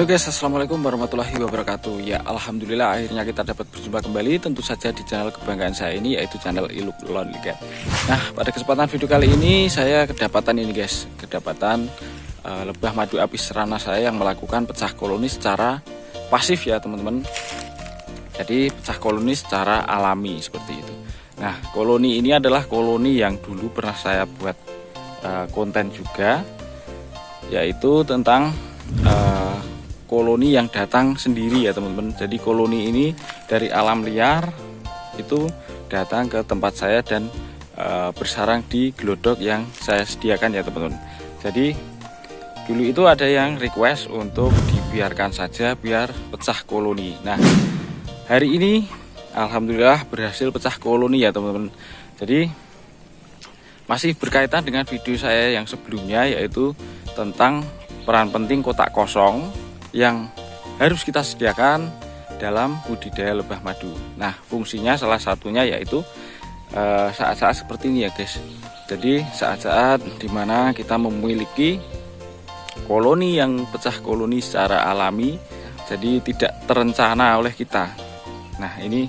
Halo guys, assalamualaikum warahmatullahi wabarakatuh. Ya, alhamdulillah akhirnya kita dapat berjumpa kembali, tentu saja di channel kebanggaan saya ini, yaitu channel Iluk Lonely Cat. Nah, pada kesempatan video kali ini saya kedapatan ini guys, lebah madu apis serana saya yang melakukan pecah koloni secara pasif ya teman-teman. Jadi pecah koloni secara alami seperti itu. Nah, koloni ini adalah koloni yang dulu pernah saya buat konten juga, yaitu tentang koloni yang datang sendiri ya teman-teman. Jadi koloni ini dari alam liar itu datang ke tempat saya dan bersarang di glodok yang saya sediakan ya teman-teman. Jadi dulu itu ada yang request untuk dibiarkan saja biar pecah koloni. Nah, hari ini alhamdulillah berhasil pecah koloni ya teman-teman. Jadi masih berkaitan dengan video saya yang sebelumnya, yaitu tentang peran penting kotak kosong yang harus kita sediakan dalam budidaya lebah madu. Nah, fungsinya salah satunya yaitu saat-saat seperti ini ya guys. Jadi saat-saat dimana kita memiliki koloni yang pecah koloni secara alami, jadi tidak terencana oleh kita. Nah, ini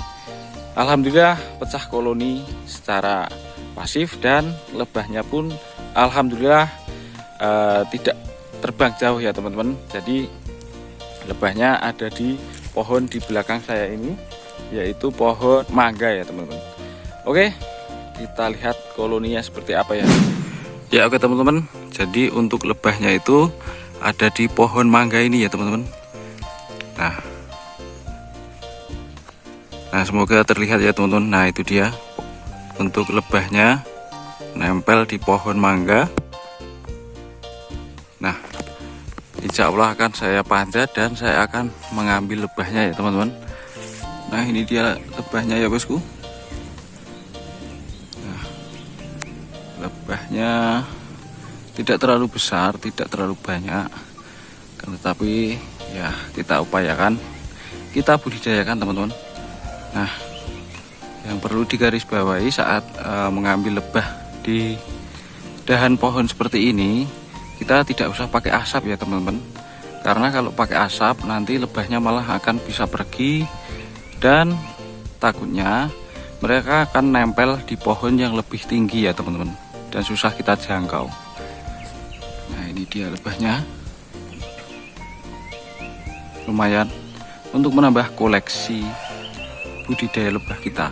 alhamdulillah pecah koloni secara pasif dan lebahnya pun alhamdulillah tidak terbang jauh ya teman-teman. Jadi lebahnya ada di pohon di belakang saya ini, yaitu pohon mangga ya teman-teman. Oke, kita lihat koloninya seperti apa ya. Ya oke teman-teman, jadi untuk lebahnya itu ada di pohon mangga ini ya teman-teman. Nah semoga terlihat ya teman-teman. Nah itu dia untuk lebahnya nempel di pohon mangga. Nah, insya Allah akan saya panjat dan saya akan mengambil lebahnya ya teman-teman. Nah ini dia lebahnya ya bosku. Nah, lebahnya tidak terlalu besar, tidak terlalu banyak, tetapi ya kita upayakan, kita budidayakan teman-teman. Nah, yang perlu digarisbawahi saat mengambil lebah di dahan pohon seperti ini, kita tidak usah pakai asap ya teman-teman, karena kalau pakai asap nanti lebahnya malah akan bisa pergi dan takutnya mereka akan nempel di pohon yang lebih tinggi ya teman-teman, dan susah kita jangkau. Nah ini dia lebahnya, lumayan untuk menambah koleksi budidaya lebah kita.